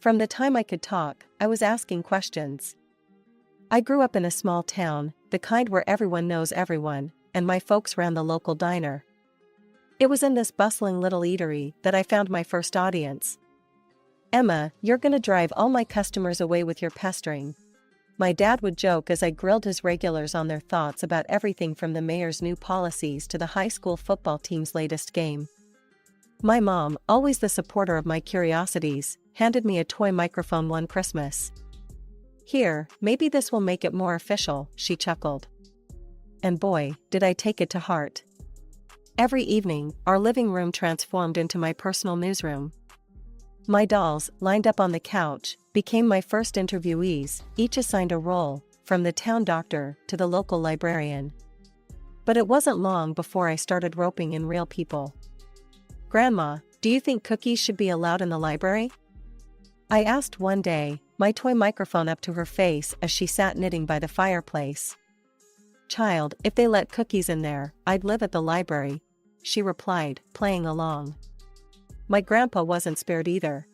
From the time I could talk, I was asking questions. I grew up in a small town, the kind where everyone knows everyone, and my folks ran the local diner. It was in this bustling little eatery that I found my first audience. "Emma, you're gonna drive all my customers away with your pestering," my dad would joke as I grilled his regulars on their thoughts about everything from the mayor's new policies to the high school football team's latest game. My mom, always the supporter of my curiosities, handed me a toy microphone one Christmas. "Here, maybe this will make it more official," she chuckled. And boy, did I take it to heart. Every evening, our living room transformed into my personal newsroom. My dolls, lined up on the couch, became my first interviewees, each assigned a role, from the town doctor to the local librarian. But it wasn't long before I started roping in real people. "Grandma, do you think cookies should be allowed in the library?" I asked one day, my toy microphone up to her face as she sat knitting by the fireplace. "Child, if they let cookies in there, I'd live at the library," she replied, playing along. My grandpa wasn't spared either.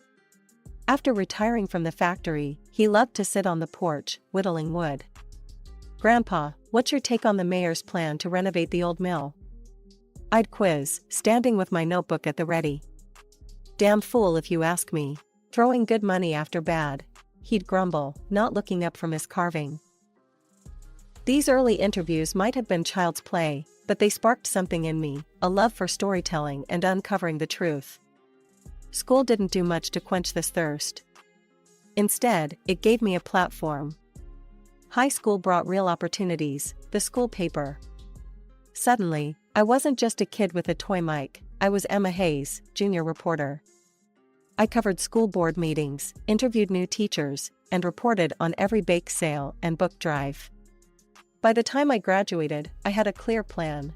After retiring from the factory, he loved to sit on the porch, whittling wood. "Grandpa, what's your take on the mayor's plan to renovate the old mill?" I'd quiz, standing with my notebook at the ready. "Damn fool if you ask me. Throwing good money after bad," he'd grumble, not looking up from his carving. These early interviews might have been child's play, but they sparked something in me, a love for storytelling and uncovering the truth. School didn't do much to quench this thirst. Instead, it gave me a platform. High school brought real opportunities, the school paper. Suddenly, I wasn't just a kid with a toy mic, I was Emma Hayes, junior reporter. I covered school board meetings, interviewed new teachers, and reported on every bake sale and book drive. By the time I graduated, I had a clear plan.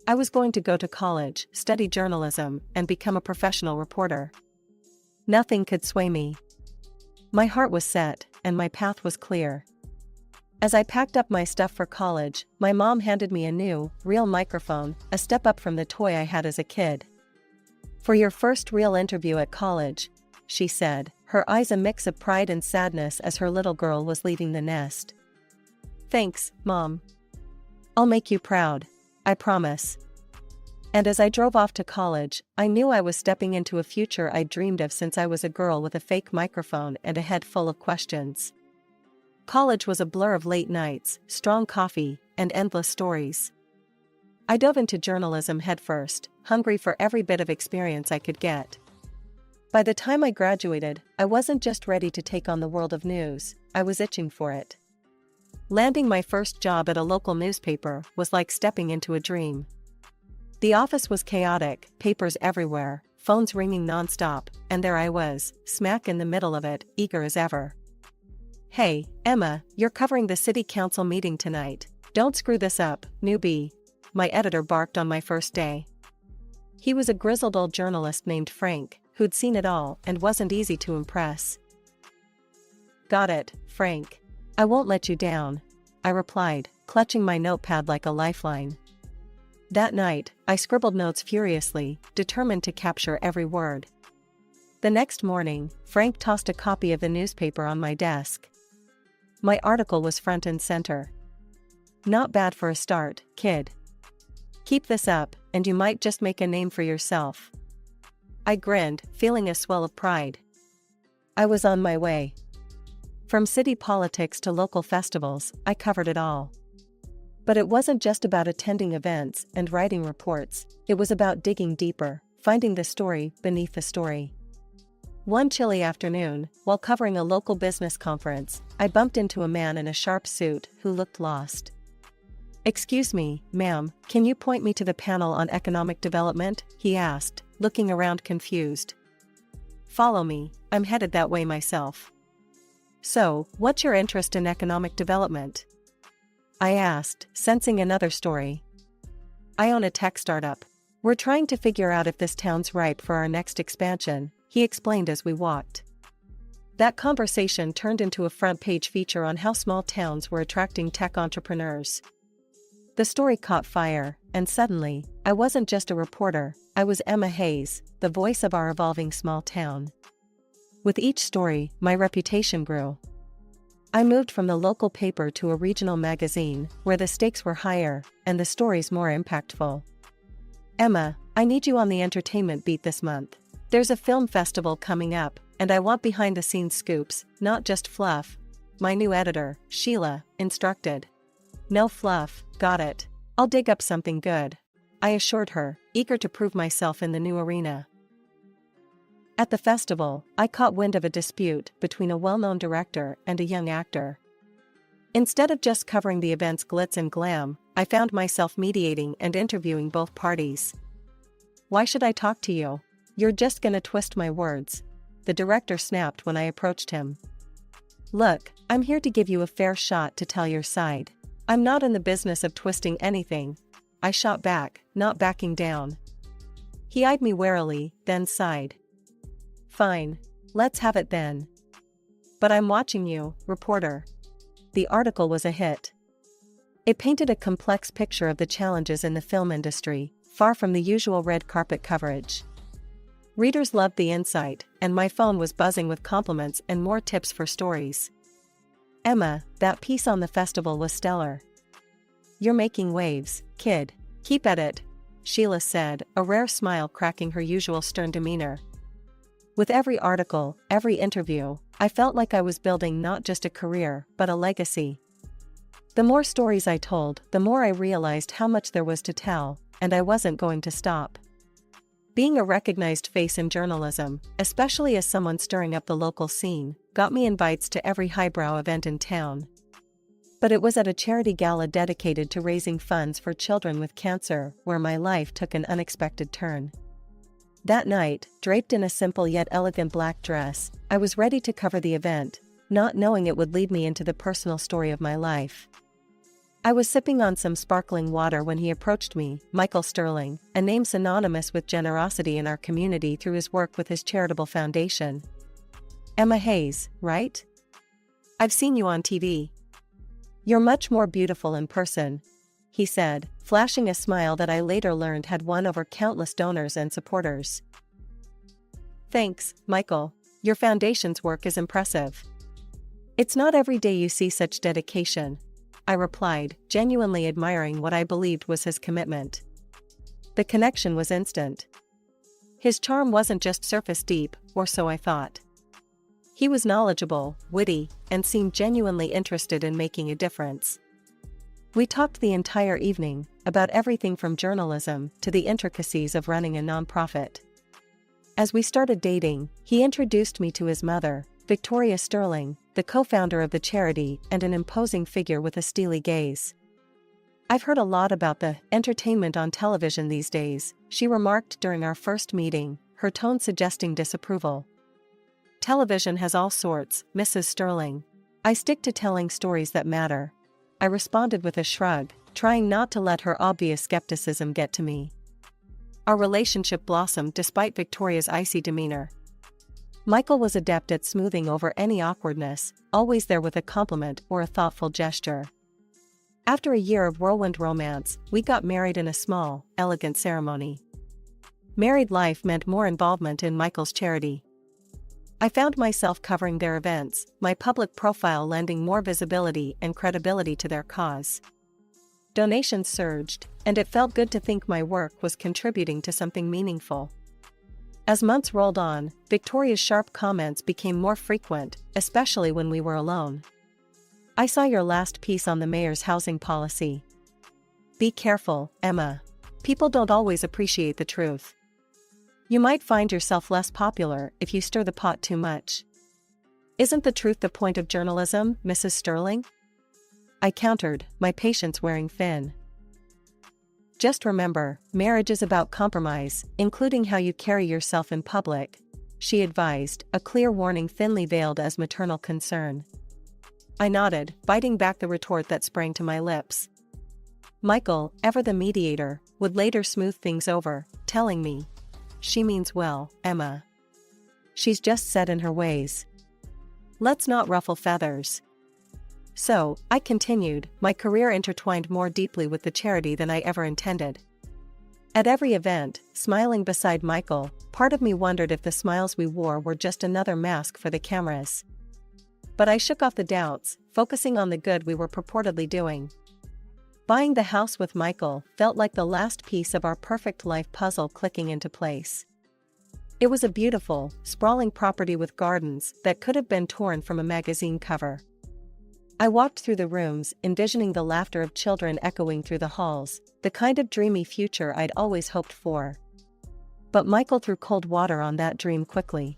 I was going to go to college, study journalism, and become a professional reporter. Nothing could sway me. My heart was set, and my path was clear. As I packed up my stuff for college, my mom handed me a new, real microphone, a step up from the toy I had as a kid. "For your first real interview at college," she said, her eyes a mix of pride and sadness as her little girl was leaving the nest. "Thanks, Mom. I'll make you proud. I promise." And as I drove off to college, I knew I was stepping into a future I'd dreamed of since I was a girl with a fake microphone and a head full of questions. College was a blur of late nights, strong coffee, and endless stories. I dove into journalism headfirst, hungry for every bit of experience I could get. By the time I graduated, I wasn't just ready to take on the world of news, I was itching for it. Landing my first job at a local newspaper was like stepping into a dream. The office was chaotic, papers everywhere, phones ringing nonstop, and there I was, smack in the middle of it, eager as ever. "Hey, Emma, you're covering the city council meeting tonight. Don't screw this up, newbie," my editor barked on my first day. He was a grizzled old journalist named Frank, who'd seen it all and wasn't easy to impress. "Got it, Frank. I won't let you down," I replied, clutching my notepad like a lifeline. That night, I scribbled notes furiously, determined to capture every word. The next morning, Frank tossed a copy of the newspaper on my desk. My article was front and center. "Not bad for a start, kid. Keep this up, and you might just make a name for yourself." I grinned, feeling a swell of pride. I was on my way. From city politics to local festivals, I covered it all. But it wasn't just about attending events and writing reports, it was about digging deeper, finding the story beneath the story. One chilly afternoon, while covering a local business conference, I bumped into a man in a sharp suit who looked lost. "Excuse me, ma'am, can you point me to the panel on economic development?" he asked, looking around confused. "Follow me, I'm headed that way myself." "So, what's your interest in economic development?" I asked, sensing another story. "I own a tech startup. We're trying to figure out if this town's ripe for our next expansion," he explained as we walked. That conversation turned into a front-page feature on how small towns were attracting tech entrepreneurs. The story caught fire, and suddenly, I wasn't just a reporter, I was Emma Hayes, the voice of our evolving small town. With each story, my reputation grew. I moved from the local paper to a regional magazine, where the stakes were higher, and the stories more impactful. Emma, I need you on the entertainment beat this month. There's a film festival coming up, and I want behind-the-scenes scoops, not just fluff. My new editor, Sheila, instructed. No fluff, got it. I'll dig up something good, I assured her, eager to prove myself in the new arena. At the festival, I caught wind of a dispute between a well-known director and a young actor. Instead of just covering the event's glitz and glam, I found myself mediating and interviewing both parties. Why should I talk to you? You're just gonna twist my words, the director snapped when I approached him. Look, I'm here to give you a fair shot to tell your side. I'm not in the business of twisting anything, I shot back, not backing down. He eyed me warily, then sighed. Fine, let's have it then. But I'm watching you, reporter. The article was a hit. It painted a complex picture of the challenges in the film industry, far from the usual red carpet coverage. Readers loved the insight, and my phone was buzzing with compliments and more tips for stories. Emma, that piece on the festival was stellar. You're making waves, kid. Keep at it, Sheila said, a rare smile cracking her usual stern demeanor. With every article, every interview, I felt like I was building not just a career, but a legacy. The more stories I told, the more I realized how much there was to tell, and I wasn't going to stop. Being a recognized face in journalism, especially as someone stirring up the local scene, got me invites to every highbrow event in town. But it was at a charity gala dedicated to raising funds for children with cancer where my life took an unexpected turn. That night, draped in a simple yet elegant black dress, I was ready to cover the event, not knowing it would lead me into the personal story of my life. I was sipping on some sparkling water when he approached me, Michael Sterling, a name synonymous with generosity in our community through his work with his charitable foundation. Emma Hayes, right? I've seen you on TV. You're much more beautiful in person, he said, flashing a smile that I later learned had won over countless donors and supporters. Thanks, Michael. Your foundation's work is impressive. It's not every day you see such dedication, I replied, genuinely admiring what I believed was his commitment. The connection was instant. His charm wasn't just surface deep, or so I thought. He was knowledgeable, witty, and seemed genuinely interested in making a difference. We talked the entire evening, about everything from journalism to the intricacies of running a nonprofit. As we started dating, he introduced me to his mother, Victoria Sterling, the co-founder of the charity and an imposing figure with a steely gaze. I've heard a lot about the entertainment on television these days, she remarked during our first meeting, her tone suggesting disapproval. Television has all sorts, Mrs. Sterling. I stick to telling stories that matter, I responded with a shrug, trying not to let her obvious skepticism get to me. Our relationship blossomed despite Victoria's icy demeanor. Michael was adept at smoothing over any awkwardness, always there with a compliment or a thoughtful gesture. After a year of whirlwind romance, we got married in a small, elegant ceremony. Married life meant more involvement in Michael's charity. I found myself covering their events, my public profile lending more visibility and credibility to their cause. Donations surged, and it felt good to think my work was contributing to something meaningful. As months rolled on, Victoria's sharp comments became more frequent, especially when we were alone. I saw your last piece on the mayor's housing policy. Be careful, Emma. People don't always appreciate the truth. You might find yourself less popular if you stir the pot too much. Isn't the truth the point of journalism, Mrs. Sterling? I countered, my patience wearing thin. Just remember, marriage is about compromise, including how you carry yourself in public, she advised, a clear warning thinly veiled as maternal concern. I nodded, biting back the retort that sprang to my lips. Michael, ever the mediator, would later smooth things over, telling me, "She means well, Emma. She's just set in her ways. Let's not ruffle feathers." So, I continued, my career intertwined more deeply with the charity than I ever intended. At every event, smiling beside Michael, part of me wondered if the smiles we wore were just another mask for the cameras. But I shook off the doubts, focusing on the good we were purportedly doing. Buying the house with Michael felt like the last piece of our perfect life puzzle clicking into place. It was a beautiful, sprawling property with gardens that could have been torn from a magazine cover. I walked through the rooms, envisioning the laughter of children echoing through the halls, the kind of dreamy future I'd always hoped for. But Michael threw cold water on that dream quickly.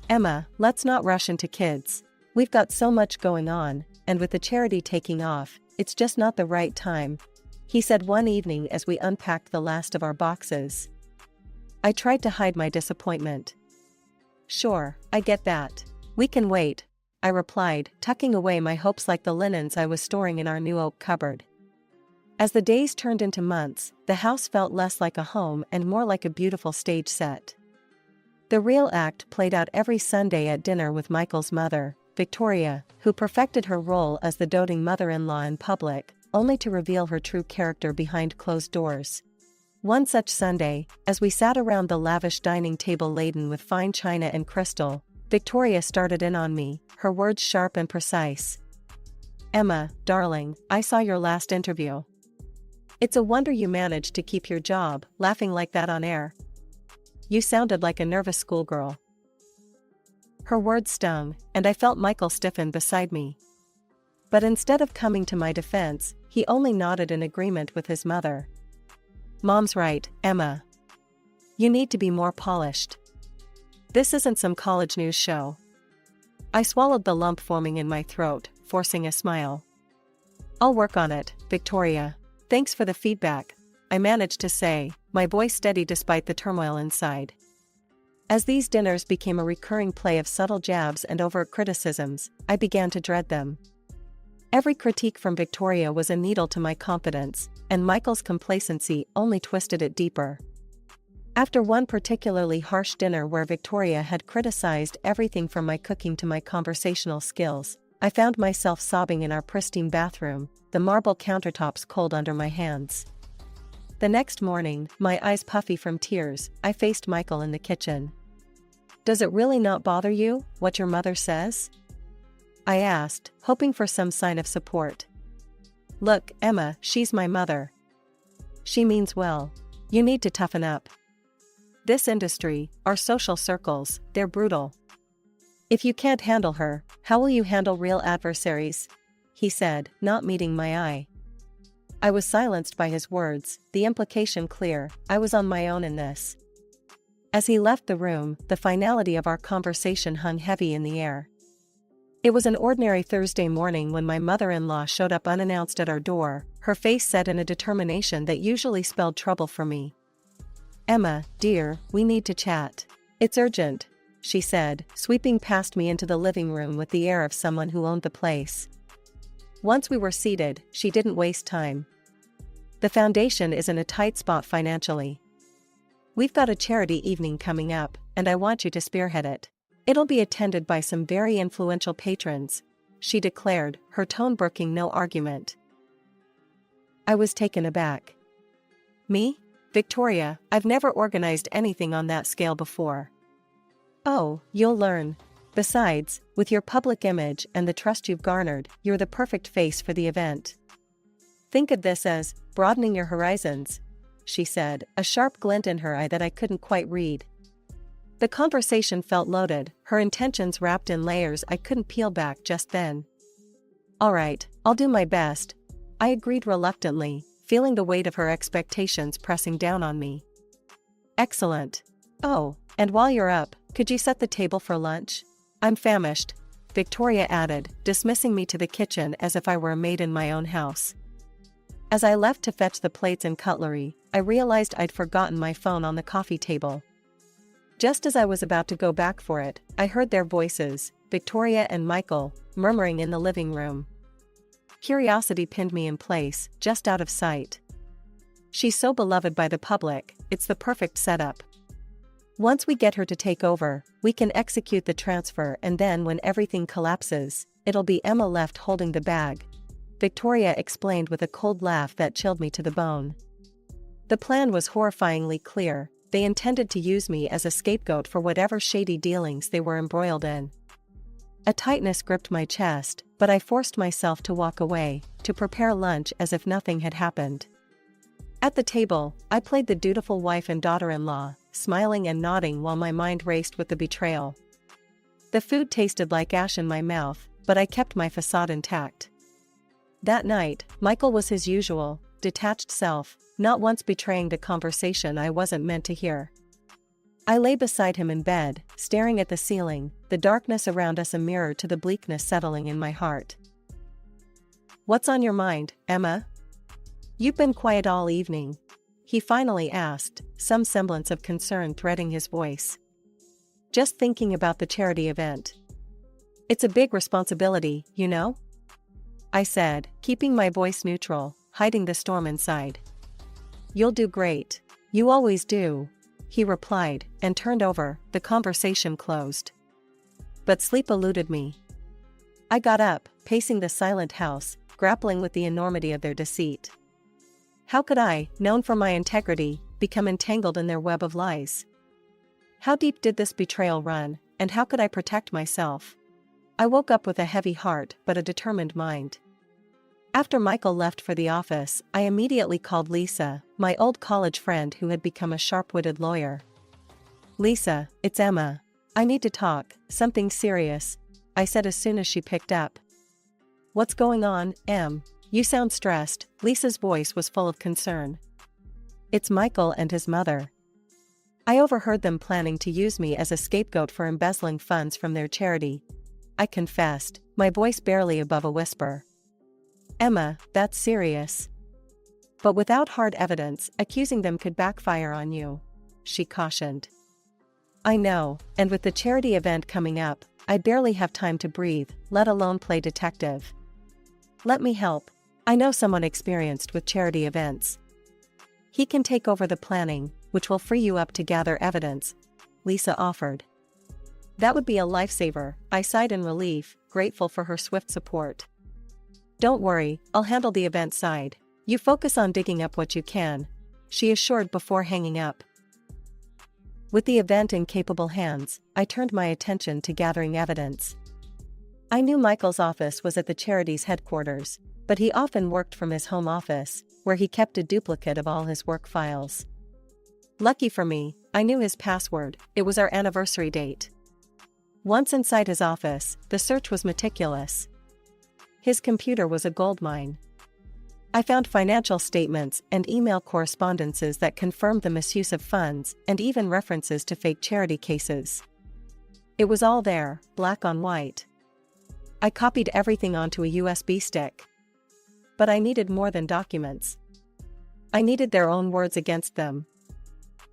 "Emma, let's not rush into kids. We've got so much going on, and with the charity taking off, it's just not the right time," he said one evening as we unpacked the last of our boxes. I tried to hide my disappointment. "Sure, I get that. We can wait," I replied, tucking away my hopes like the linens I was storing in our new oak cupboard. As the days turned into months, the house felt less like a home and more like a beautiful stage set. The real act played out every Sunday at dinner with Michael's mother, Victoria, who perfected her role as the doting mother-in-law in public, only to reveal her true character behind closed doors. One such Sunday, as we sat around the lavish dining table laden with fine china and crystal, Victoria started in on me, her words sharp and precise. "Emma, darling, I saw your last interview. It's a wonder you managed to keep your job, laughing like that on air. You sounded like a nervous schoolgirl." Her words stung, and I felt Michael stiffen beside me. But instead of coming to my defense, he only nodded in agreement with his mother. "Mom's right, Emma. You need to be more polished. This isn't some college news show." I swallowed the lump forming in my throat, forcing a smile. "I'll work on it, Victoria. Thanks for the feedback," I managed to say, my voice steady despite the turmoil inside. As these dinners became a recurring play of subtle jabs and overt criticisms, I began to dread them. Every critique from Victoria was a needle to my confidence, and Michael's complacency only twisted it deeper. After one particularly harsh dinner where Victoria had criticized everything from my cooking to my conversational skills, I found myself sobbing in our pristine bathroom, the marble countertops cold under my hands. The next morning, my eyes puffy from tears, I faced Michael in the kitchen. "Does it really not bother you, what your mother says?" I asked, hoping for some sign of support. "Look, Emma, she's my mother. She means well. You need to toughen up. This industry, our social circles, they're brutal. If you can't handle her, how will you handle real adversaries?" he said, not meeting my eye. I was silenced by his words, the implication clear, I was on my own in this. As he left the room, the finality of our conversation hung heavy in the air. It was an ordinary Thursday morning when my mother-in-law showed up unannounced at our door, her face set in a determination that usually spelled trouble for me. "Emma, dear, we need to chat. It's urgent," she said, sweeping past me into the living room with the air of someone who owned the place. Once we were seated, she didn't waste time. "The foundation is in a tight spot financially. We've got a charity evening coming up, and I want you to spearhead it. It'll be attended by some very influential patrons," she declared, her tone brooking no argument. I was taken aback. "Me? Victoria, I've never organized anything on that scale before." "Oh, you'll learn. Besides, with your public image and the trust you've garnered, you're the perfect face for the event. Think of this as broadening your horizons," she said, a sharp glint in her eye that I couldn't quite read. The conversation felt loaded, her intentions wrapped in layers I couldn't peel back just then. "All right, I'll do my best," I agreed reluctantly, feeling the weight of her expectations pressing down on me. "Excellent. Oh, and while you're up, could you set the table for lunch? I'm famished," Victoria added, dismissing me to the kitchen as if I were a maid in my own house. As I left to fetch the plates and cutlery, I realized I'd forgotten my phone on the coffee table. Just as I was about to go back for it, I heard their voices, Victoria and Michael, murmuring in the living room. Curiosity pinned me in place, just out of sight. She's so beloved by the public, it's the perfect setup. Once we get her to take over, we can execute the transfer, and then when everything collapses, it'll be Emma left holding the bag," Victoria explained with a cold laugh that chilled me to the bone. The plan was horrifyingly clear. They intended to use me as a scapegoat for whatever shady dealings they were embroiled in. A tightness gripped my chest, but I forced myself to walk away, to prepare lunch as if nothing had happened. At the table, I played the dutiful wife and daughter-in-law, smiling and nodding while my mind raced with the betrayal. The food tasted like ash in my mouth, but I kept my facade intact. That night, Michael was his usual, detached self, not once betraying the conversation I wasn't meant to hear. I lay beside him in bed, staring at the ceiling, the darkness around us a mirror to the bleakness settling in my heart. "What's on your mind, Emma? You've been quiet all evening," he finally asked, some semblance of concern threading his voice. "Just thinking about the charity event. It's a big responsibility, you know?" I said, keeping my voice neutral, hiding the storm inside. "You'll do great. You always do," he replied, and turned over. The conversation closed. But sleep eluded me. I got up, pacing the silent house, grappling with the enormity of their deceit. How could I, known for my integrity, become entangled in their web of lies? How deep did this betrayal run, and how could I protect myself? I woke up with a heavy heart but a determined mind. After Michael left for the office, I immediately called Lisa, my old college friend who had become a sharp-witted lawyer. "Lisa, it's Emma. I need to talk, something serious," I said as soon as she picked up. "What's going on, Em? You sound stressed." Lisa's voice was full of concern. "It's Michael and his mother. I overheard them planning to use me as a scapegoat for embezzling funds from their charity," I confessed, my voice barely above a whisper. "Emma, that's serious. But without hard evidence, accusing them could backfire on you," she cautioned. "I know, and with the charity event coming up, I barely have time to breathe, let alone play detective. Let me help. I know someone experienced with charity events. He can take over the planning, which will free you up to gather evidence," Lisa offered. "That would be a lifesaver," I sighed in relief, grateful for her swift support. "Don't worry, I'll handle the event side. You focus on digging up what you can," she assured before hanging up. With the event in capable hands, I turned my attention to gathering evidence. I knew Michael's office was at the charity's headquarters, but he often worked from his home office, where he kept a duplicate of all his work files. Lucky for me, I knew his password. It was our anniversary date. Once inside his office, the search was meticulous. His computer was a goldmine. I found financial statements and email correspondences that confirmed the misuse of funds, and even references to fake charity cases. It was all there, black on white. I copied everything onto a USB stick. But I needed more than documents. I needed their own words against them.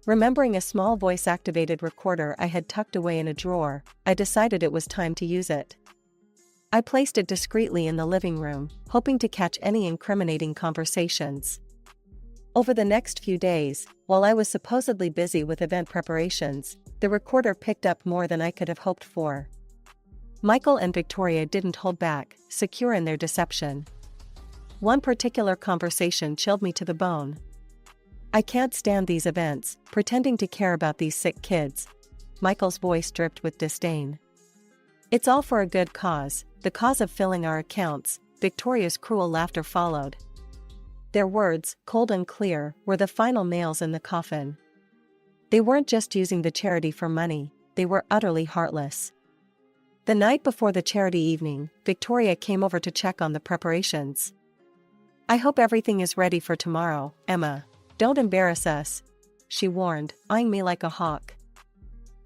Remembering a small voice-activated recorder I had tucked away in a drawer, I decided it was time to use it. I placed it discreetly in the living room, hoping to catch any incriminating conversations. Over the next few days, while I was supposedly busy with event preparations, the recorder picked up more than I could have hoped for. Michael and Victoria didn't hold back, secure in their deception. One particular conversation chilled me to the bone. "I can't stand these events, pretending to care about these sick kids." Michael's voice dripped with disdain. "It's all for a good cause, the cause of filling our accounts." Victoria's cruel laughter followed. Their words, cold and clear, were the final nails in the coffin. They weren't just using the charity for money, they were utterly heartless. The night before the charity evening, Victoria came over to check on the preparations. "I hope everything is ready for tomorrow, Emma. Don't embarrass us," she warned, eyeing me like a hawk.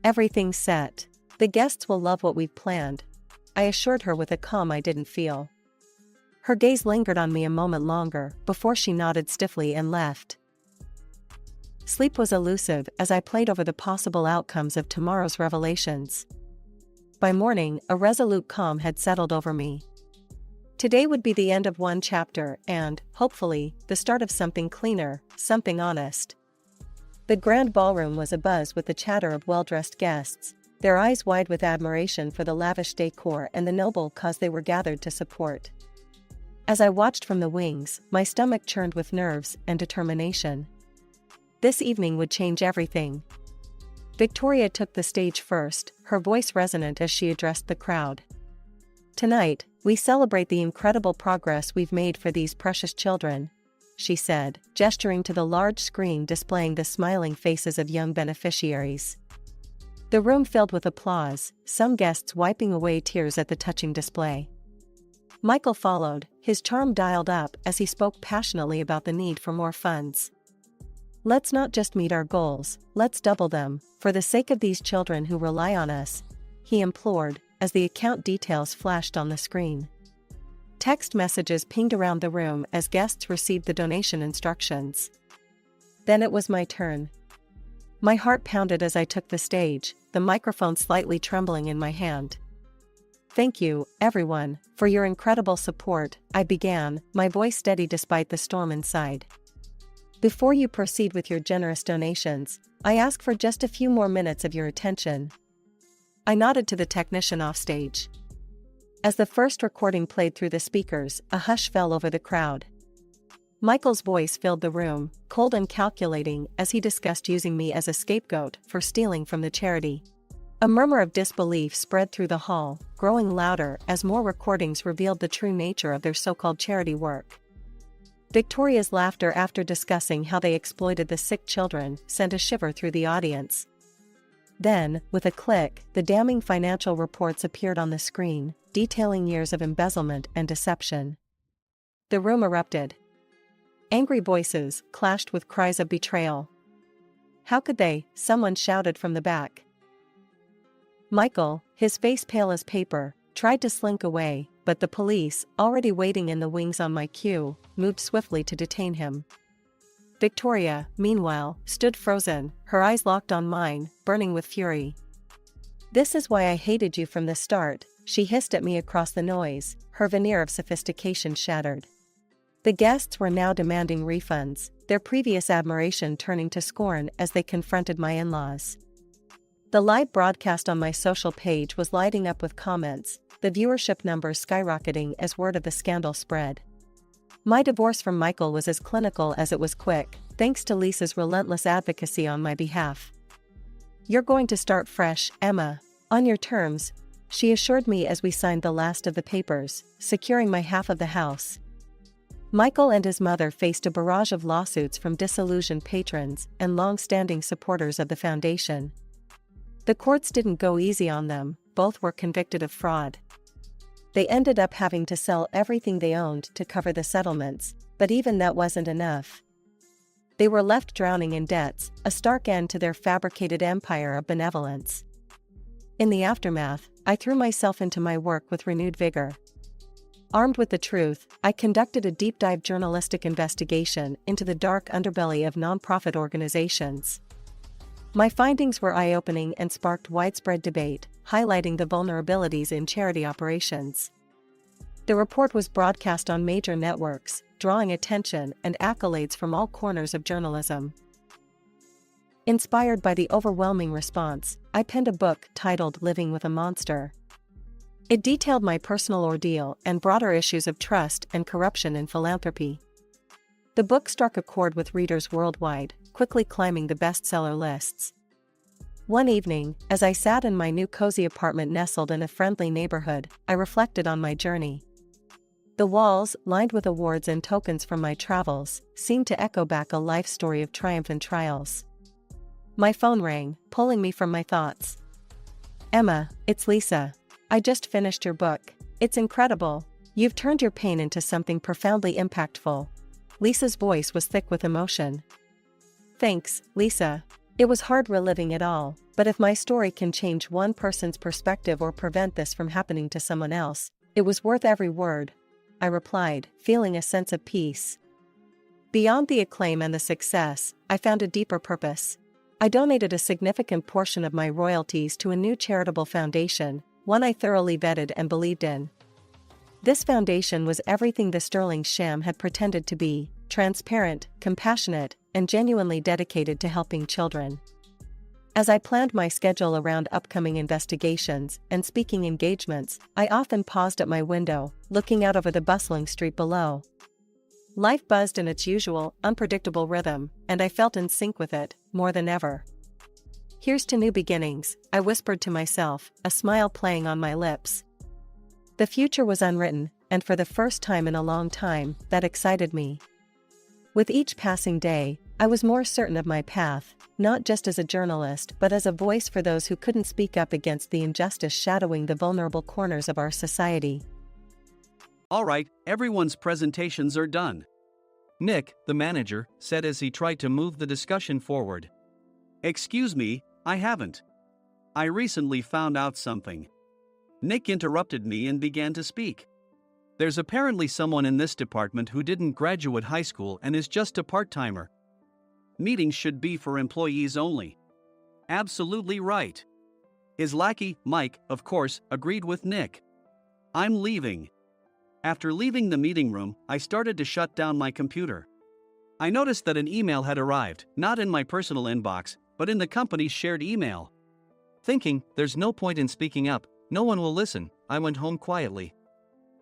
"Everything's set. The guests will love what we've planned," I assured her with a calm I didn't feel. Her gaze lingered on me a moment longer before she nodded stiffly and left. Sleep was elusive as I played over the possible outcomes of tomorrow's revelations. By morning, a resolute calm had settled over me. Today would be the end of one chapter and, hopefully, the start of something cleaner, something honest. The grand ballroom was abuzz with the chatter of well-dressed guests, their eyes wide with admiration for the lavish decor and the noble cause they were gathered to support. As I watched from the wings, my stomach churned with nerves and determination. This evening would change everything. Victoria took the stage first, her voice resonant as she addressed the crowd. "Tonight, we celebrate the incredible progress we've made for these precious children," she said, gesturing to the large screen displaying the smiling faces of young beneficiaries. The room filled with applause, some guests wiping away tears at the touching display. Michael followed, his charm dialed up as he spoke passionately about the need for more funds. "Let's not just meet our goals, let's double them, for the sake of these children who rely on us," he implored, as the account details flashed on the screen. Text messages pinged around the room as guests received the donation instructions. Then it was my turn. My heart pounded as I took the stage, the microphone slightly trembling in my hand. "Thank you, everyone, for your incredible support," I began, my voice steady despite the storm inside. "Before you proceed with your generous donations, I ask for just a few more minutes of your attention." I nodded to the technician offstage. As the first recording played through the speakers, a hush fell over the crowd. Michael's voice filled the room, cold and calculating, as he discussed using me as a scapegoat for stealing from the charity. A murmur of disbelief spread through the hall, growing louder as more recordings revealed the true nature of their so-called charity work. Victoria's laughter after discussing how they exploited the sick children sent a shiver through the audience. Then, with a click, the damning financial reports appeared on the screen, detailing years of embezzlement and deception. The room erupted. Angry voices clashed with cries of betrayal. "How could they?" someone shouted from the back. Michael, his face pale as paper, tried to slink away, but the police, already waiting in the wings on my cue, moved swiftly to detain him. Victoria, meanwhile, stood frozen, her eyes locked on mine, burning with fury. "This is why I hated you from the start," she hissed at me across the noise, her veneer of sophistication shattered. The guests were now demanding refunds, their previous admiration turning to scorn as they confronted my in-laws. The live broadcast on my social page was lighting up with comments, the viewership numbers skyrocketing as word of the scandal spread. My divorce from Michael was as clinical as it was quick, thanks to Lisa's relentless advocacy on my behalf. "You're going to start fresh, Emma, on your terms," she assured me as we signed the last of the papers, securing my half of the house. Michael and his mother faced a barrage of lawsuits from disillusioned patrons and long-standing supporters of the foundation. The courts didn't go easy on them, both were convicted of fraud. They ended up having to sell everything they owned to cover the settlements, but even that wasn't enough. They were left drowning in debts, a stark end to their fabricated empire of benevolence. In the aftermath, I threw myself into my work with renewed vigor. Armed with the truth, I conducted a deep-dive journalistic investigation into the dark underbelly of nonprofit organizations. My findings were eye-opening and sparked widespread debate, highlighting the vulnerabilities in charity operations. The report was broadcast on major networks, drawing attention and accolades from all corners of journalism. Inspired by the overwhelming response, I penned a book titled Living with a Monster. It detailed my personal ordeal and broader issues of trust and corruption in philanthropy. The book struck a chord with readers worldwide, quickly climbing the bestseller lists. One evening, as I sat in my new cozy apartment nestled in a friendly neighborhood, I reflected on my journey. The walls, lined with awards and tokens from my travels, seemed to echo back a life story of triumph and trials. My phone rang, pulling me from my thoughts. "Emma, it's Lisa. I just finished your book. It's incredible. You've turned your pain into something profoundly impactful." Lisa's voice was thick with emotion. "Thanks, Lisa. It was hard reliving it all, but if my story can change one person's perspective or prevent this from happening to someone else, it was worth every word," I replied, feeling a sense of peace. Beyond the acclaim and the success, I found a deeper purpose. I donated a significant portion of my royalties to a new charitable foundation, one I thoroughly vetted and believed in. This foundation was everything the sterling sham had pretended to be: transparent, compassionate, and genuinely dedicated to helping children. As I planned my schedule around upcoming investigations and speaking engagements, I often paused at my window, looking out over the bustling street below. Life buzzed in its usual, unpredictable rhythm, and I felt in sync with it, more than ever. "Here's to new beginnings," I whispered to myself, a smile playing on my lips. The future was unwritten, and for the first time in a long time, that excited me. With each passing day, I was more certain of my path, not just as a journalist but as a voice for those who couldn't speak up against the injustice shadowing the vulnerable corners of our society. All right, everyone's presentations are done, Nick, the manager, said as he tried to move the discussion forward. "Excuse me, I haven't. I recently found out something." Nick interrupted me and began to speak. "There's apparently someone in this department who didn't graduate high school and is just a part-timer. Meetings should be for employees only." "Absolutely right." His lackey, Mike, of course, agreed with Nick. "I'm leaving." After leaving the meeting room, I started to shut down my computer. I noticed that an email had arrived, not in my personal inbox, but in the company's shared email. Thinking, there's no point in speaking up, no one will listen, I went home quietly.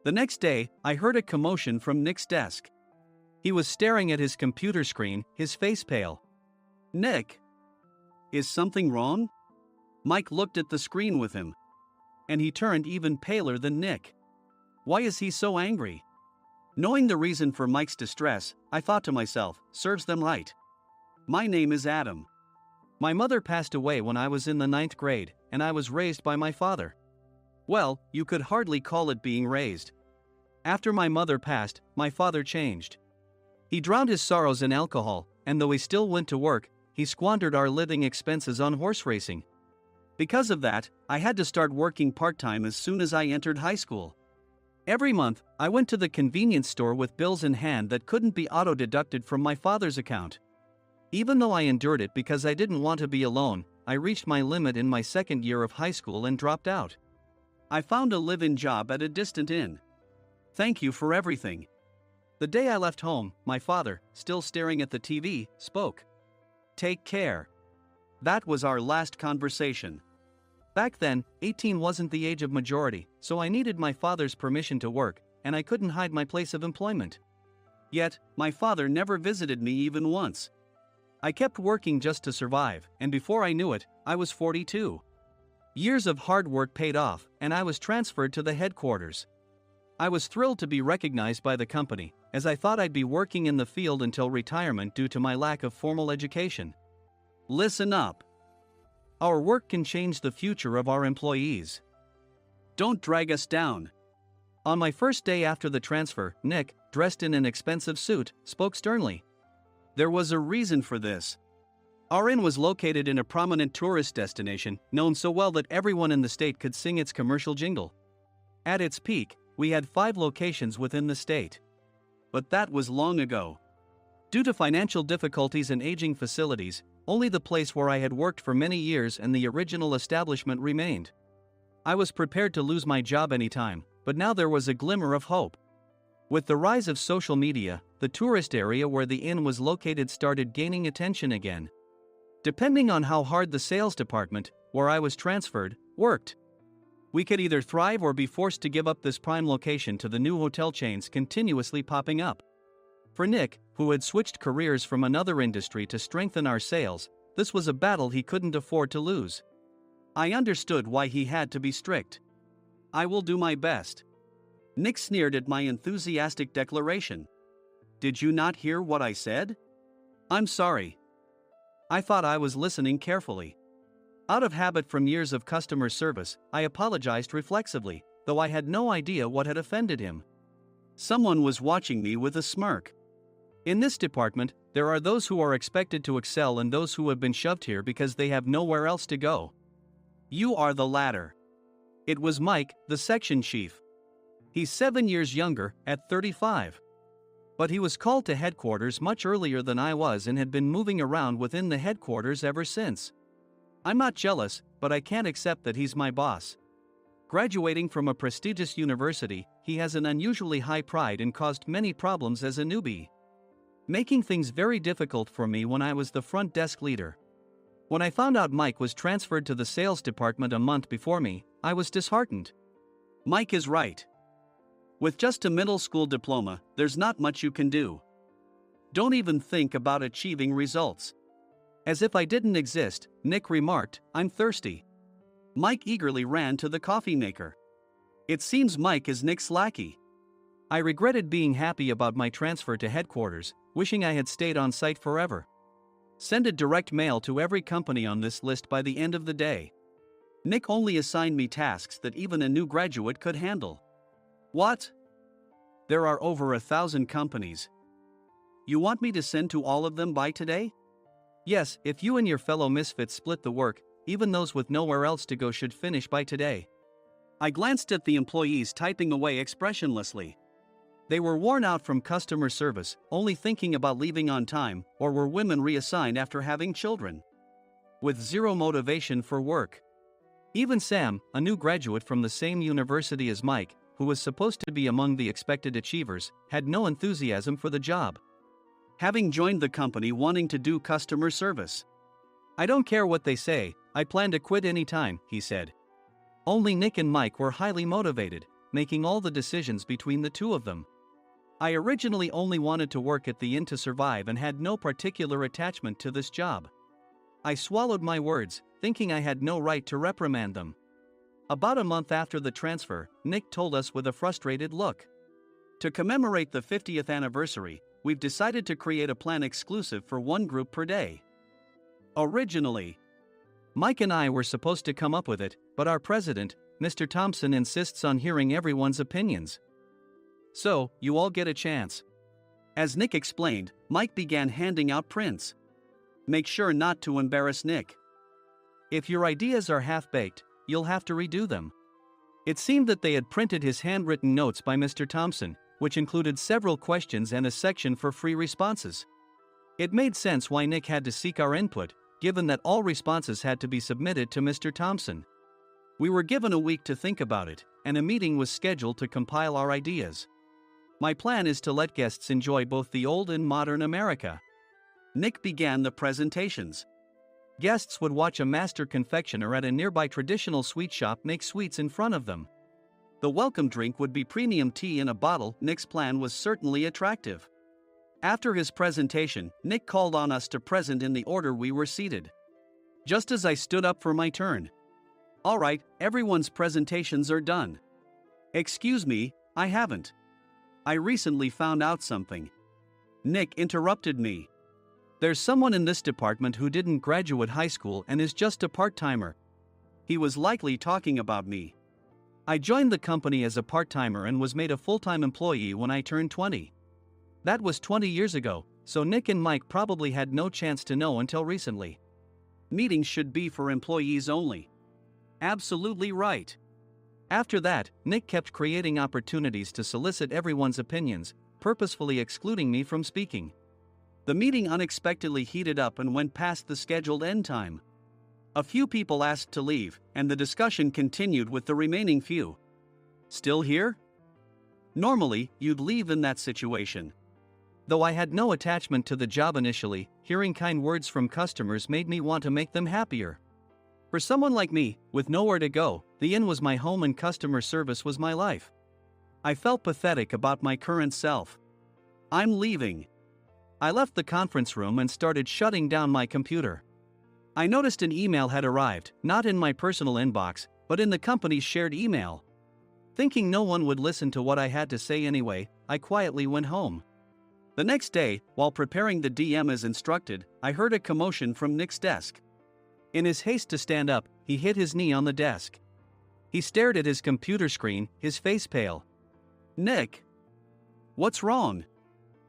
The next day, I heard a commotion from Nick's desk. He was staring at his computer screen, his face pale. "Nick, is something wrong?" Mike looked at the screen with him. And he turned even paler than Nick. Why is he so angry? Knowing the reason for Mike's distress, I thought to myself, serves them right. My name is Adam. My mother passed away when I was in the 9th grade, and I was raised by my father. Well, you could hardly call it being raised. After my mother passed, my father changed. He drowned his sorrows in alcohol, and though he still went to work, he squandered our living expenses on horse racing. Because of that, I had to start working part-time as soon as I entered high school. Every month, I went to the convenience store with bills in hand that couldn't be auto-deducted from my father's account. Even though I endured it because I didn't want to be alone, I reached my limit in my second year of high school and dropped out. I found a live-in job at a distant inn. Thank you for everything. The day I left home, my father, still staring at the TV, spoke. Take care. That was our last conversation. Back then, 18 wasn't the age of majority, so I needed my father's permission to work, and I couldn't hide my place of employment. Yet, my father never visited me even once. I kept working just to survive, and before I knew it, I was 42. Years of hard work paid off, and I was transferred to the headquarters. I was thrilled to be recognized by the company, as I thought I'd be working in the field until retirement due to my lack of formal education. Listen up. Our work can change the future of our employees. Don't drag us down. On my first day after the transfer, Nick, dressed in an expensive suit, spoke sternly. There was a reason for this. Our inn was located in a prominent tourist destination, known so well that everyone in the state could sing its commercial jingle. At its peak, we had 5 locations within the state. But that was long ago. Due to financial difficulties and aging facilities, only the place where I had worked for many years and the original establishment remained. I was prepared to lose my job anytime, but now there was a glimmer of hope. With the rise of social media, the tourist area where the inn was located started gaining attention again. Depending on how hard the sales department, where I was transferred, worked, we could either thrive or be forced to give up this prime location to the new hotel chains continuously popping up. For Nick, who had switched careers from another industry to strengthen our sales, this was a battle he couldn't afford to lose. I understood why he had to be strict. I will do my best. Nick sneered at my enthusiastic declaration. Did you not hear what I said? I'm sorry. I thought I was listening carefully. Out of habit from years of customer service, I apologized reflexively, though I had no idea what had offended him. Someone was watching me with a smirk. In this department, there are those who are expected to excel and those who have been shoved here because they have nowhere else to go. You are the latter. It was Mike, the section chief. He's 7 years younger, at 35. But he was called to headquarters much earlier than I was and had been moving around within the headquarters ever since. I'm not jealous, but I can't accept that he's my boss. Graduating from a prestigious university, he has an unusually high pride and caused many problems as a newbie, making things very difficult for me when I was the front desk leader. When I found out Mike was transferred to the sales department a month before me, I was disheartened. Mike is right. With just a middle school diploma, there's not much you can do. Don't even think about achieving results. As if I didn't exist, Nick remarked, I'm thirsty. Mike eagerly ran to the coffee maker. It seems Mike is Nick's lackey. I regretted being happy about my transfer to headquarters, wishing I had stayed on site forever. Send a direct mail to every company on this list by the end of the day. Nick only assigned me tasks that even a new graduate could handle. What? There are over 1,000 companies. You want me to send to all of them by today? Yes, if you and your fellow misfits split the work, even those with nowhere else to go should finish by today. I glanced at the employees typing away expressionlessly. They were worn out from customer service, only thinking about leaving on time, or were women reassigned after having children. With zero motivation for work. Even Sam, a new graduate from the same university as Mike, who was supposed to be among the expected achievers, had no enthusiasm for the job. Having joined the company wanting to do customer service. I don't care what they say, I plan to quit anytime, he said. Only Nick and Mike were highly motivated, making all the decisions between the two of them. I originally only wanted to work at the inn to survive and had no particular attachment to this job. I swallowed my words, thinking I had no right to reprimand them. About a month after the transfer, Nick told us with a frustrated look. To commemorate the 50th anniversary, we've decided to create a plan exclusive for one group per day. Originally, Mike and I were supposed to come up with it, but our president, Mr. Thompson, insists on hearing everyone's opinions. So, you all get a chance. As Nick explained, Mike began handing out prints. Make sure not to embarrass Nick. If your ideas are half-baked, you'll have to redo them. It seemed that they had printed his handwritten notes by Mr. Thompson, which included several questions and a section for free responses. It made sense why Nick had to seek our input, given that all responses had to be submitted to Mr. Thompson. We were given a week to think about it, and a meeting was scheduled to compile our ideas. My plan is to let guests enjoy both the old and modern America. Nick began the presentations. Guests would watch a master confectioner at a nearby traditional sweet shop make sweets in front of them. The welcome drink would be premium tea in a bottle. Nick's plan was certainly attractive. After his presentation, Nick called on us to present in the order we were seated. Just as I stood up for my turn. All right, everyone's presentations are done. Excuse me, I haven't. I recently found out something. Nick interrupted me. There's someone in this department who didn't graduate high school and is just a part-timer. He was likely talking about me. I joined the company as a part-timer and was made a full-time employee when I turned 20. That was 20 years ago, so Nick and Mike probably had no chance to know until recently. Meetings should be for employees only. Absolutely right. After that, Nick kept creating opportunities to solicit everyone's opinions, purposefully excluding me from speaking. The meeting unexpectedly heated up and went past the scheduled end time. A few people asked to leave, and the discussion continued with the remaining few. Still here? Normally, you'd leave in that situation. Though I had no attachment to the job initially, hearing kind words from customers made me want to make them happier. For someone like me, with nowhere to go, the inn was my home and customer service was my life. I felt pathetic about my current self. I'm leaving. I left the conference room and started shutting down my computer. I noticed an email had arrived, not in my personal inbox, but in the company's shared email. Thinking no one would listen to what I had to say anyway, I quietly went home. The next day, while preparing the DM as instructed, I heard a commotion from Nick's desk. In his haste to stand up, he hit his knee on the desk. He stared at his computer screen, his face pale. Nick! What's wrong?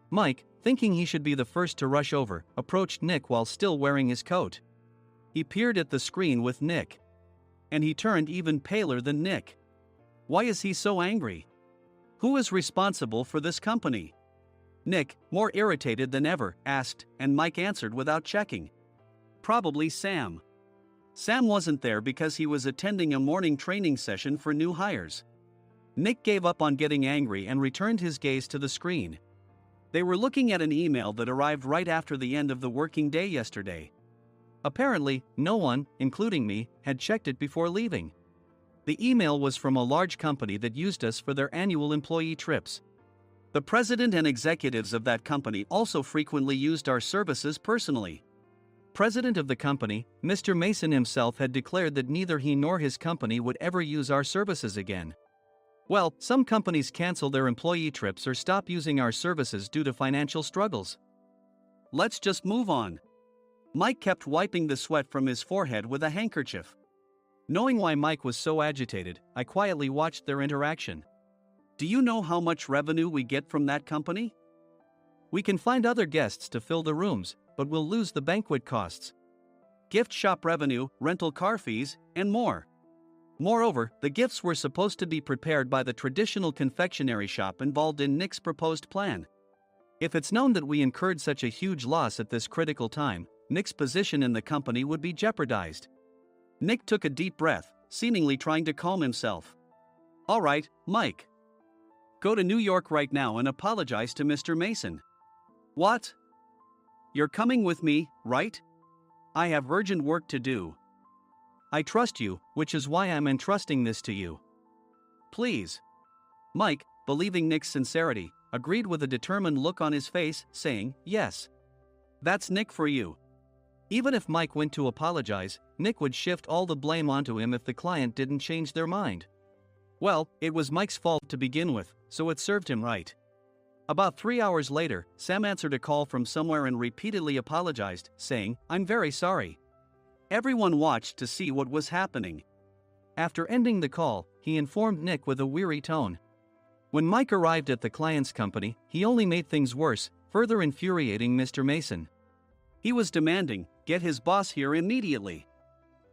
Mike, thinking he should be the first to rush over, approached Nick while still wearing his coat. He peered at the screen with Nick. And he turned even paler than Nick. Why is he so angry? Who is responsible for this company? Nick, more irritated than ever, asked, and Mike answered without checking. Probably Sam. Sam wasn't there because he was attending a morning training session for new hires. Nick gave up on getting angry and returned his gaze to the screen. They were looking at an email that arrived right after the end of the working day yesterday. Apparently, no one, including me, had checked it before leaving. The email was from a large company that used us for their annual employee trips. The president and executives of that company also frequently used our services personally. President of the company, Mr. Mason himself had declared that neither he nor his company would ever use our services again. Well, some companies cancel their employee trips or stop using our services due to financial struggles. Let's just move on. Mike kept wiping the sweat from his forehead with a handkerchief. Knowing why Mike was so agitated, I quietly watched their interaction. Do you know how much revenue we get from that company? We can find other guests to fill the rooms, but we'll lose the banquet costs, gift shop revenue, rental car fees, and more. Moreover, the gifts were supposed to be prepared by the traditional confectionery shop involved in Nick's proposed plan. If it's known that we incurred such a huge loss at this critical time, Nick's position in the company would be jeopardized. Nick took a deep breath, seemingly trying to calm himself. All right, Mike. Go to New York right now and apologize to Mr. Mason. What? You're coming with me, right? I have urgent work to do. I trust you, which is why I'm entrusting this to you. Please. Mike, believing Nick's sincerity, agreed with a determined look on his face, saying, yes. That's Nick for you. Even if Mike went to apologize, Nick would shift all the blame onto him if the client didn't change their mind. Well, it was Mike's fault to begin with, so it served him right. About 3 hours later, Sam answered a call from somewhere and repeatedly apologized, saying, I'm very sorry. Everyone watched to see what was happening. After ending the call, he informed Nick with a weary tone. When Mike arrived at the client's company, he only made things worse, further infuriating Mr. Mason. He was demanding, get his boss here immediately.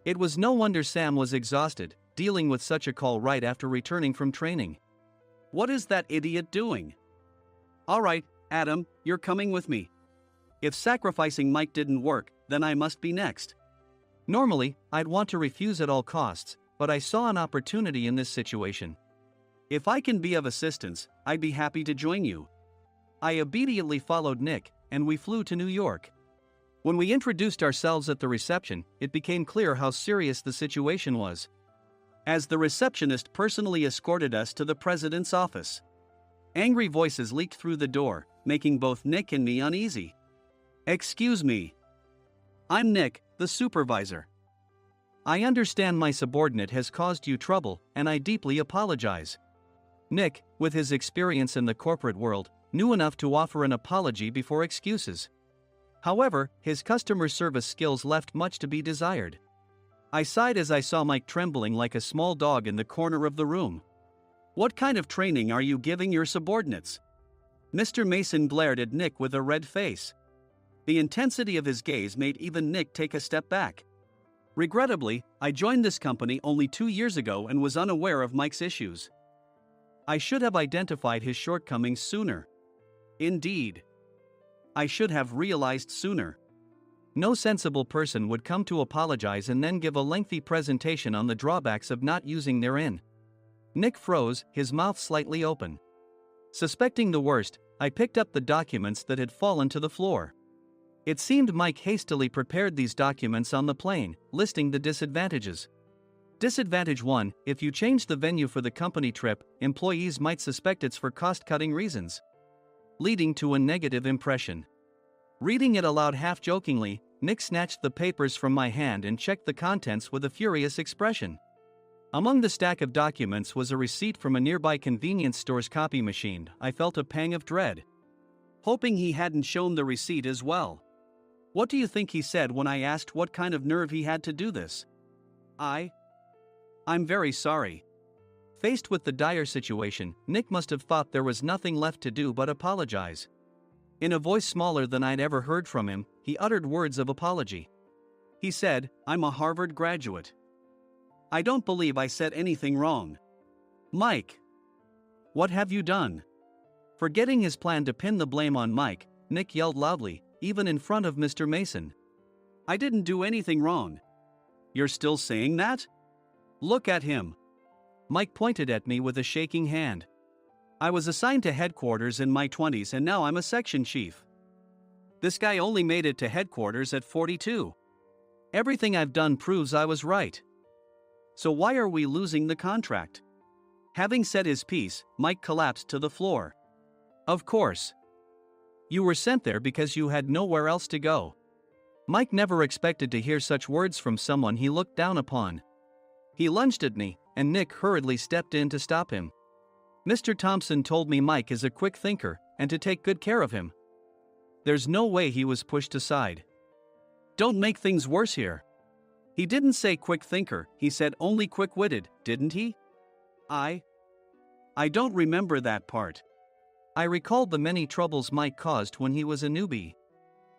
It was no wonder Sam was exhausted, dealing with such a call right after returning from training. What is that idiot doing? All right, Adam, you're coming with me. If sacrificing Mike didn't work, then I must be next. Normally, I'd want to refuse at all costs, but I saw an opportunity in this situation. If I can be of assistance, I'd be happy to join you. I obediently followed Nick, and we flew to New York. When we introduced ourselves at the reception, it became clear how serious the situation was, as the receptionist personally escorted us to the president's office. Angry voices leaked through the door, making both Nick and me uneasy. Excuse me. I'm Nick, the supervisor. I understand my subordinate has caused you trouble, and I deeply apologize. Nick, with his experience in the corporate world, knew enough to offer an apology before excuses. However, his customer service skills left much to be desired. I sighed as I saw Mike trembling like a small dog in the corner of the room. What kind of training are you giving your subordinates? Mr. Mason glared at Nick with a red face. The intensity of his gaze made even Nick take a step back. Regrettably, I joined this company only 2 years ago and was unaware of Mike's issues. I should have identified his shortcomings sooner. Indeed. I should have realized sooner. No sensible person would come to apologize and then give a lengthy presentation on the drawbacks of not using their inn. Nick froze, his mouth slightly open. Suspecting the worst, I picked up the documents that had fallen to the floor. It seemed Mike hastily prepared these documents on the plane, listing the disadvantages. Disadvantage 1: if you change the venue for the company trip, employees might suspect it's for cost-cutting reasons, leading to a negative impression. Reading it aloud half-jokingly, Nick snatched the papers from my hand and checked the contents with a furious expression. Among the stack of documents was a receipt from a nearby convenience store's copy machine. I felt a pang of dread, hoping he hadn't shown the receipt as well. What do you think he said when I asked what kind of nerve he had to do this? I'm very sorry. Faced with the dire situation, Nick must have thought there was nothing left to do but apologize. In a voice smaller than I'd ever heard from him, he uttered words of apology. He said, I'm a Harvard graduate. I don't believe I said anything wrong. Mike, what have you done? Forgetting his plan to pin the blame on Mike, Nick yelled loudly, even in front of Mr. Mason. I didn't do anything wrong. You're still saying that? Look at him. Mike pointed at me with a shaking hand. I was assigned to headquarters in my 20s and now I'm a section chief. This guy only made it to headquarters at 42. Everything I've done proves I was right. So why are we losing the contract? Having said his piece, Mike collapsed to the floor. Of course. You were sent there because you had nowhere else to go. Mike never expected to hear such words from someone he looked down upon. He lunged at me, and Nick hurriedly stepped in to stop him. Mr. Thompson told me Mike is a quick thinker, and to take good care of him. There's no way he was pushed aside. Don't make things worse here. He didn't say quick thinker, he said only quick-witted, didn't he? I don't remember that part. I recalled the many troubles Mike caused when he was a newbie.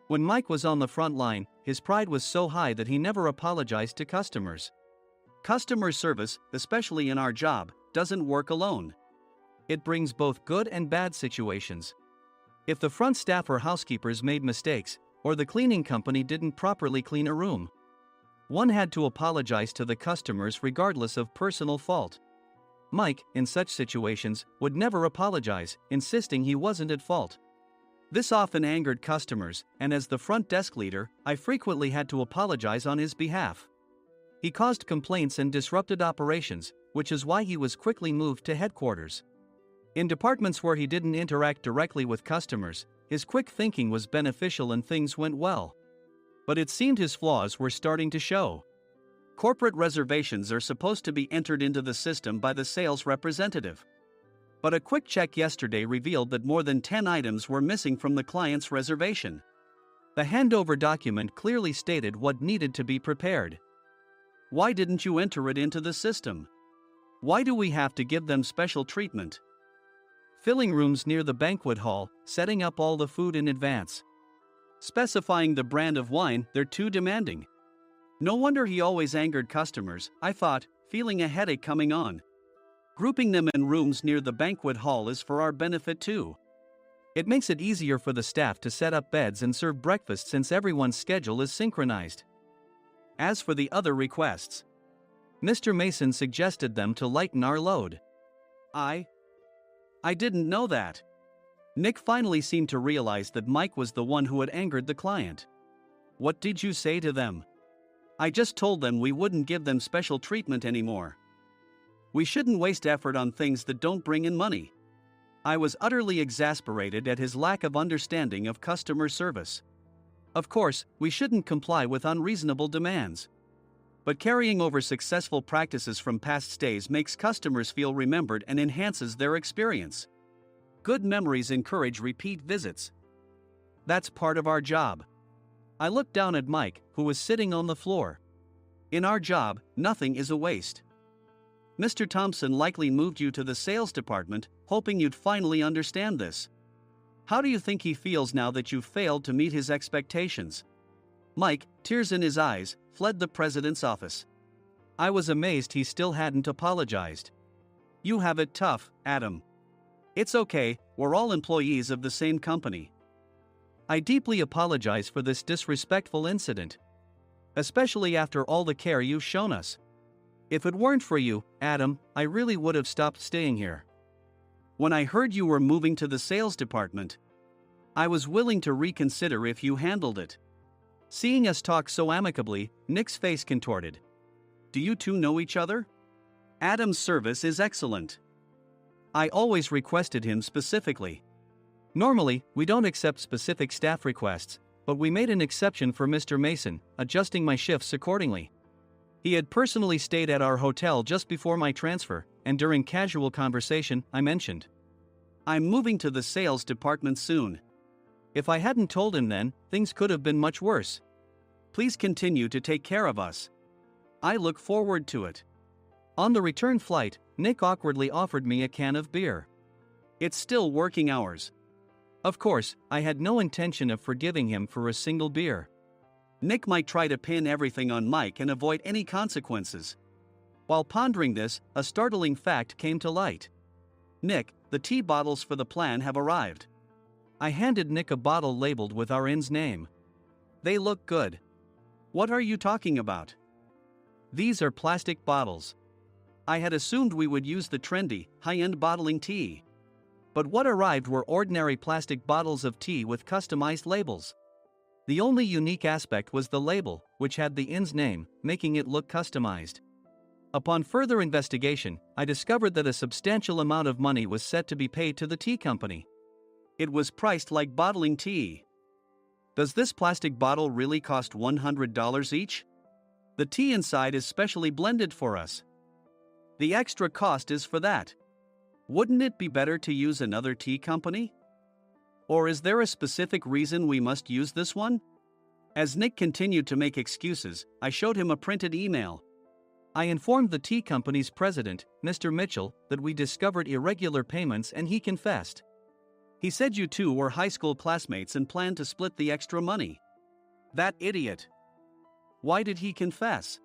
When Mike was on the front line, his pride was so high that he never apologized to customers. Customer service, especially in our job, doesn't work alone. It brings both good and bad situations. If the front staff or housekeepers made mistakes, or the cleaning company didn't properly clean a room, one had to apologize to the customers regardless of personal fault. Mike, in such situations, would never apologize, insisting he wasn't at fault. This often angered customers, and as the front desk leader, I frequently had to apologize on his behalf. He caused complaints and disrupted operations, which is why he was quickly moved to headquarters. In departments where he didn't interact directly with customers, his quick thinking was beneficial and things went well. But it seemed his flaws were starting to show. Corporate reservations are supposed to be entered into the system by the sales representative. But a quick check yesterday revealed that more than 10 items were missing from the client's reservation. The handover document clearly stated what needed to be prepared. Why didn't you enter it into the system? Why do we have to give them special treatment? Filling rooms near the banquet hall, setting up all the food in advance. Specifying the brand of wine, they're too demanding. No wonder he always angered customers, I thought, feeling a headache coming on. Grouping them in rooms near the banquet hall is for our benefit too. It makes it easier for the staff to set up beds and serve breakfast since everyone's schedule is synchronized. As for the other requests, Mr. Mason suggested them to lighten our load. I didn't know that. Nick finally seemed to realize that Mike was the one who had angered the client. What did you say to them? I just told them we wouldn't give them special treatment anymore. We shouldn't waste effort on things that don't bring in money. I was utterly exasperated at his lack of understanding of customer service. Of course, we shouldn't comply with unreasonable demands. But carrying over successful practices from past stays makes customers feel remembered and enhances their experience. Good memories encourage repeat visits. That's part of our job. I looked down at Mike, who was sitting on the floor. In our job, nothing is a waste. Mr. Thompson likely moved you to the sales department, hoping you'd finally understand this. How do you think he feels now that you've failed to meet his expectations? Mike, tears in his eyes, fled the president's office. I was amazed he still hadn't apologized. You have it tough, Adam. It's okay, we're all employees of the same company. I deeply apologize for this disrespectful incident. Especially after all the care you've shown us. If it weren't for you, Adam, I really would have stopped staying here. When I heard you were moving to the sales department, I was willing to reconsider if you handled it. Seeing us talk so amicably, Nick's face contorted. Do you two know each other? Adam's service is excellent. I always requested him specifically. Normally, we don't accept specific staff requests, but we made an exception for Mr. Mason, adjusting my shifts accordingly. He had personally stayed at our hotel just before my transfer, and during casual conversation, I mentioned, I'm moving to the sales department soon. If I hadn't told him then, things could have been much worse. Please continue to take care of us. I look forward to it. On the return flight, Nick awkwardly offered me a can of beer. It's still working hours. Of course, I had no intention of forgiving him for a single beer. Nick might try to pin everything on Mike and avoid any consequences. While pondering this, a startling fact came to light. Nick, the tea bottles for the plan have arrived. I handed Nick a bottle labeled with our inn's name. They look good. What are you talking about? These are plastic bottles. I had assumed we would use the trendy, high-end bottling tea. But what arrived were ordinary plastic bottles of tea with customized labels. The only unique aspect was the label, which had the inn's name, making it look customized. Upon further investigation, I discovered that a substantial amount of money was set to be paid to the tea company. It was priced like bottling tea. Does this plastic bottle really cost $100 each? The tea inside is specially blended for us. The extra cost is for that. Wouldn't it be better to use another tea company? Or is there a specific reason we must use this one? As Nick continued to make excuses, I showed him a printed email. I informed the tea company's president, Mr. Mitchell, that we discovered irregular payments and he confessed. He said you two were high school classmates and planned to split the extra money. That idiot. Why did he confess?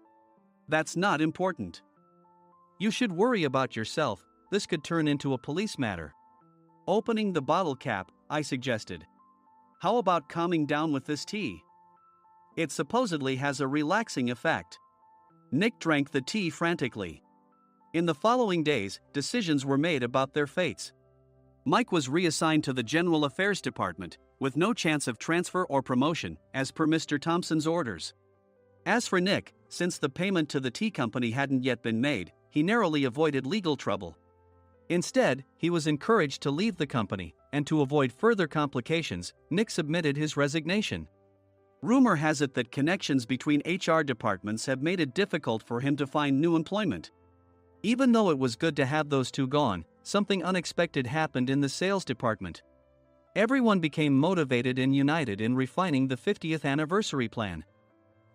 That's not important. You should worry about yourself, this could turn into a police matter. Opening the bottle cap, I suggested. How about calming down with this tea? It supposedly has a relaxing effect. Nick drank the tea frantically. In the following days, decisions were made about their fates. Mike was reassigned to the General Affairs Department, with no chance of transfer or promotion, as per Mr. Thompson's orders. As for Nick, since the payment to the tea company hadn't yet been made, he narrowly avoided legal trouble. Instead, he was encouraged to leave the company, and to avoid further complications, Nick submitted his resignation. Rumor has it that connections between HR departments have made it difficult for him to find new employment. Even though it was good to have those two gone, something unexpected happened in the sales department. Everyone became motivated and united in refining the 50th anniversary plan.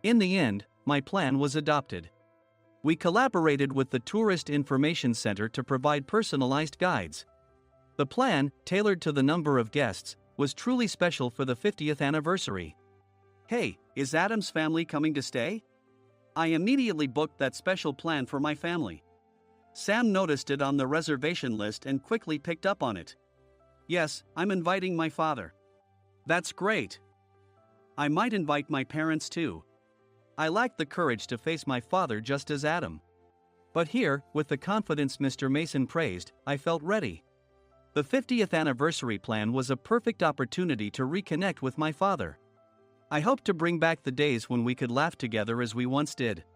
In the end, my plan was adopted. We collaborated with the Tourist Information Center to provide personalized guides. The plan, tailored to the number of guests, was truly special for the 50th anniversary. Hey, is Adam's family coming to stay? I immediately booked that special plan for my family. Sam noticed it on the reservation list and quickly picked up on it. Yes, I'm inviting my father. That's great. I might invite my parents too. I lacked the courage to face my father just as Adam. But here, with the confidence Mr. Mason praised, I felt ready. The 50th anniversary plan was a perfect opportunity to reconnect with my father. I hoped to bring back the days when we could laugh together as we once did.